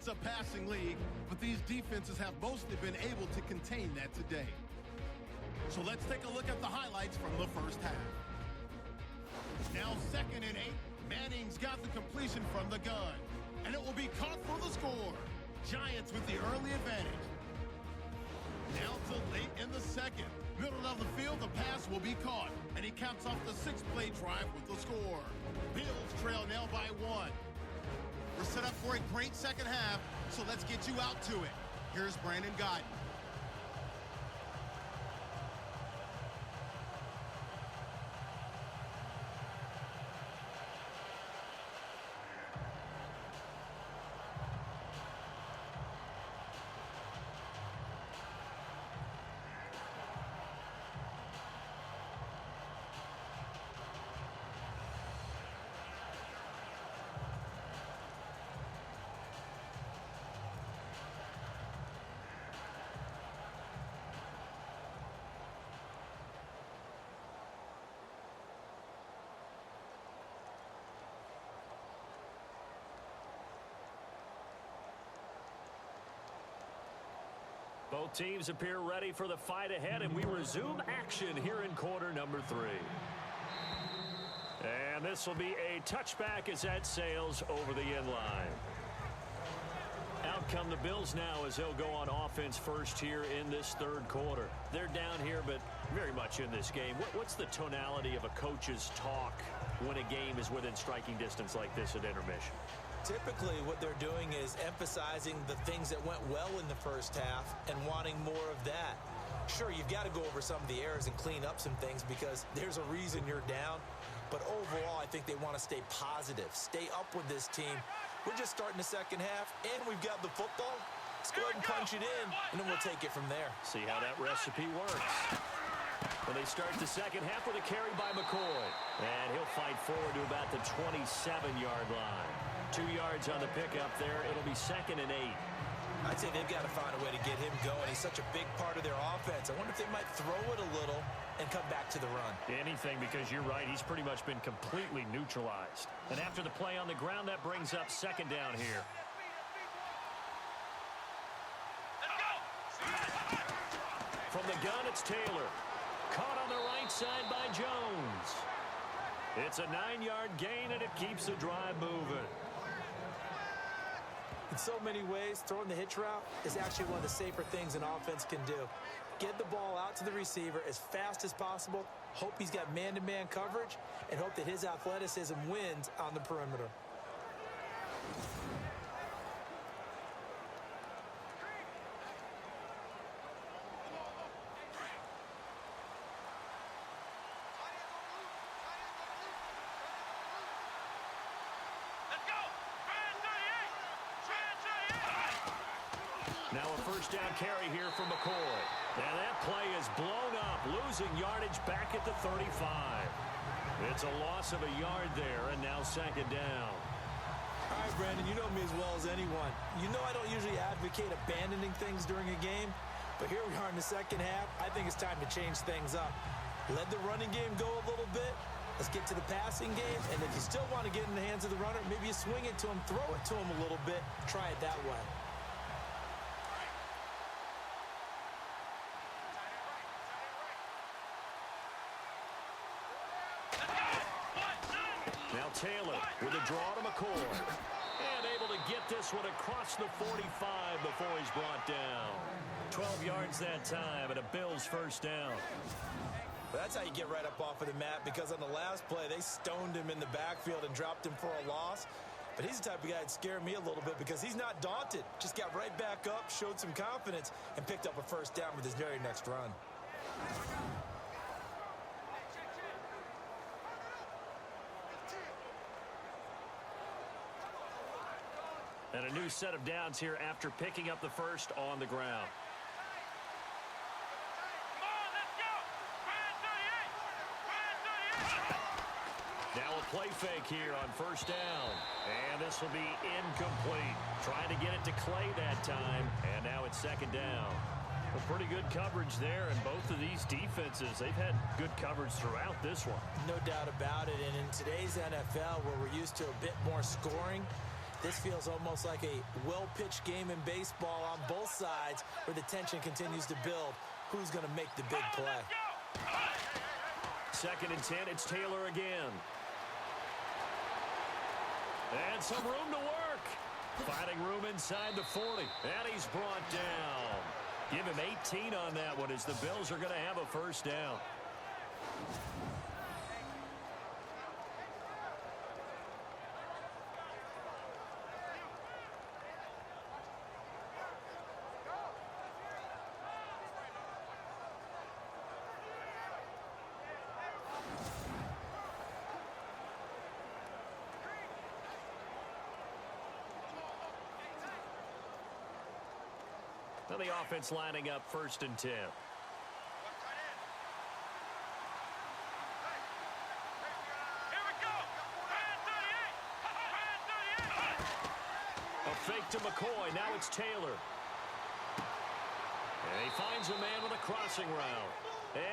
It's a passing league, but these defenses have mostly been able to contain that today. So let's take a look at the highlights from the first half. Now 2nd and 8. Manning's got the completion from the gun, and it will be caught for the score. Giants with the early advantage. Now to late in the second. Middle of the field, the pass will be caught, and he caps off the 6-play drive with the score. Bills trail now by 1. We're set up for a great second half, so let's get you out to it. Here's Brandon Guyton. Both teams appear ready for the fight ahead, and we resume action here in quarter number 3. And this will be a touchback as that sails over the end line. Out come the Bills now as they'll go on offense first here in this third quarter. They're down here, but very much in this game. What's the tonality of a coach's talk when a game is within striking distance like this at intermission? Typically, what they're doing is emphasizing the things that went well in the first half and wanting more of that. Sure, you've got to go over some of the errors and clean up some things because there's a reason you're down. But overall, I think they want to stay positive, stay up with this team. We're just starting the second half, and we've got the football. Let's go ahead and punch it in, and then we'll take it from there. See how that recipe works. Well, they start the second half with a carry by McCoy. And he'll fight forward to about the 27-yard line. 2 yards on the pickup there. It'll be 2nd and 8. I'd say they've got to find a way to get him going. He's such a big part of their offense. I wonder if they might throw it a little and come back to the run. Anything, because you're right. He's pretty much been completely neutralized. And after the play on the ground, that brings up 2nd down here. From the gun, it's Taylor. Caught on the right side by Jones. It's a 9-yard gain, and it keeps the drive moving. In so many ways, throwing the hitch route is actually one of the safer things an offense can do. Get the ball out to the receiver as fast as possible, hope he's got man-to-man coverage, and hope that his athleticism wins on the perimeter. Now a first down carry here from McCoy. And that play is blown up, losing yardage back at the 35. It's a loss of a yard there, and now 2nd down. All right, Brandon, you know me as well as anyone. You know I don't usually advocate abandoning things during a game, but here we are in the second half. I think it's time to change things up. Let the running game go a little bit. Let's get to the passing game, and if you still want to get in the hands of the runner, maybe you swing it to him, throw it to him a little bit, try it that way. Taylor with a draw to McCoy. And able to get this one across the 45 before he's brought down. 12 yards that time and a Bills first down. But that's how you get right up off of the mat, because on the last play, they stoned him in the backfield and dropped him for a loss. But he's the type of guy that scared me a little bit because he's not daunted. Just got right back up, showed some confidence, and picked up a first down with his very next run. And a new set of downs here after picking up the first on the ground. Now a play fake here on first down. And this will be incomplete. Trying to get it to Clay that time. And now it's 2nd down. Well, pretty good coverage there, and both of these defenses, they've had good coverage throughout this one. No doubt about it. And in today's NFL, where we're used to a bit more scoring, This feels almost like a well-pitched game in baseball on both sides where the tension continues to build. Who's going to make the big play? 2nd and 10, it's Taylor again. And some room to work. Finding room inside the 40. And he's brought down. Give him 18 on that one as the Bills are going to have a first down. Now the offense lining up 1st and 10. A fake to McCoy. Now it's Taylor. And he finds a man with a crossing route.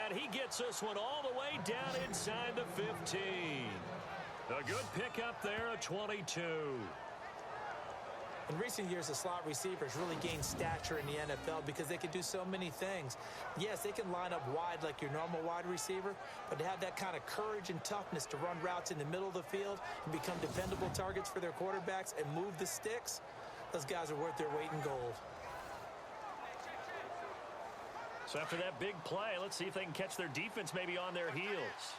And he gets this one all the way down inside the 15. A good pickup there, a 22. In recent years, the slot receivers really gained stature in the NFL because they can do so many things. Yes, they can line up wide like your normal wide receiver, but to have that kind of courage and toughness to run routes in the middle of the field and become dependable targets for their quarterbacks and move the sticks, those guys are worth their weight in gold. So after that big play, let's see if they can catch their defense maybe on their heels.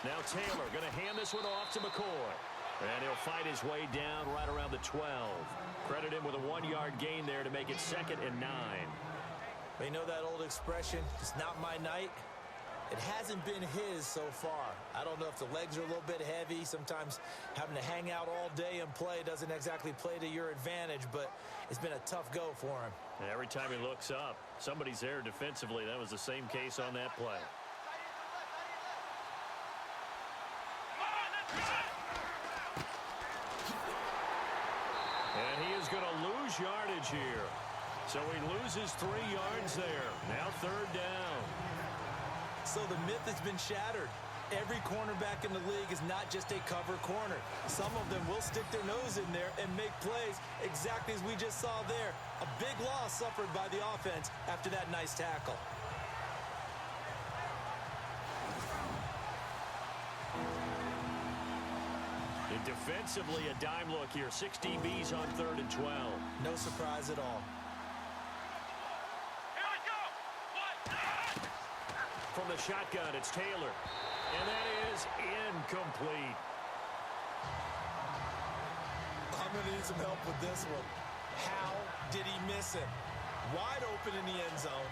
Now Taylor going to hand this one off to McCoy. And he'll fight his way down right around the 12. Credit him with a 1-yard gain there to make it 2nd and 9. You know that old expression, it's not my night? It hasn't been his so far. I don't know if the legs are a little bit heavy. Sometimes having to hang out all day and play doesn't exactly play to your advantage, but it's been a tough go for him. And every time he looks up, somebody's there defensively. That was the same case on that play. And he is going to lose yardage here. So he loses 3 yards there. Now 3rd down. So the myth has been shattered. Every cornerback in the league is not just a cover corner. Some of them will stick their nose in there and make plays exactly as we just saw there. A big loss suffered by the offense after that nice tackle. And defensively, a dime look here. 6 DBs on 3rd and 12. No surprise at all. From the shotgun, it's Taylor. And that is incomplete. I'm going to need some help with this one. How did he miss him? Wide open in the end zone.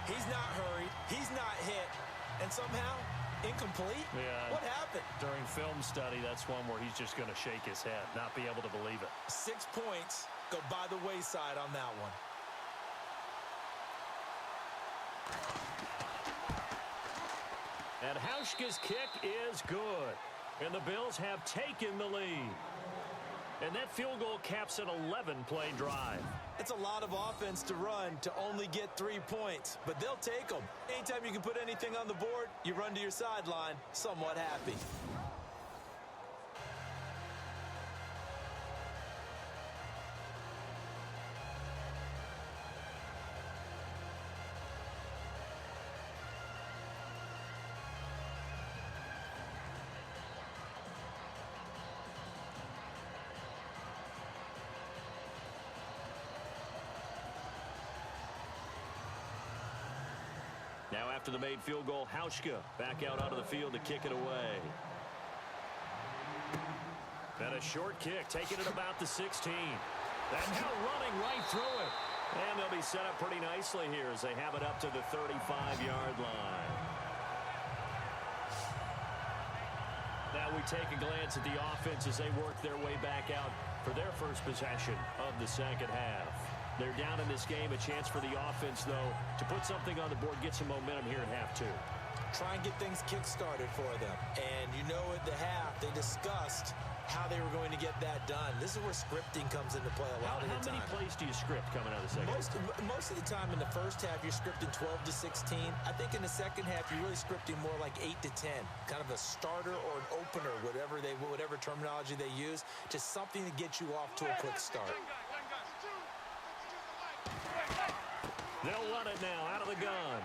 He's not hurried. He's not hit. And somehow, incomplete? Yeah. What happened? During film study, that's one where he's just going to shake his head, not be able to believe it. 6 points go by the wayside on that one. And Hauschka's kick is good. And the Bills have taken the lead. And that field goal caps an 11-play drive. It's a lot of offense to run to only get 3 points, but they'll take them. Anytime you can put anything on the board, you run to your sideline somewhat happy. Now after the made field goal, Hauschka back out onto the field to kick it away. And a short kick, taking it about the 16. And now running right through it. And they'll be set up pretty nicely here as they have it up to the 35-yard line. Now we take a glance at the offense as they work their way back out for their first possession of the second half. They're down in this game. A chance for the offense, though, to put something on the board, get some momentum here at half 2. Try and get things kick-started for them. And you know at the half, they discussed how they were going to get that done. This is where scripting comes into play a lot of the time. How many plays do you script coming out of the second? Most of the time in the first half, you're scripting 12 to 16. I think in the second half, you're really scripting more like 8 to 10. Kind of a starter or an opener, whatever terminology they use, just something to get you off to a quick start. They'll run it now out of the gun.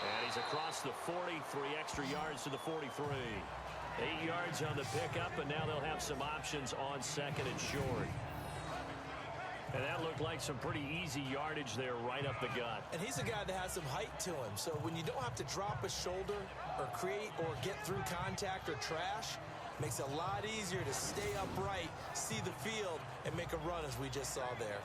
And he's across the 40, 3 extra yards to the 43. 8 yards on the pickup, and now they'll have some options on second and short. And that looked like some pretty easy yardage there right up the gut. And he's a guy that has some height to him. So when you don't have to drop a shoulder or create or get through contact or trash, makes it a lot easier to stay upright, see the field, and make a run as we just saw there.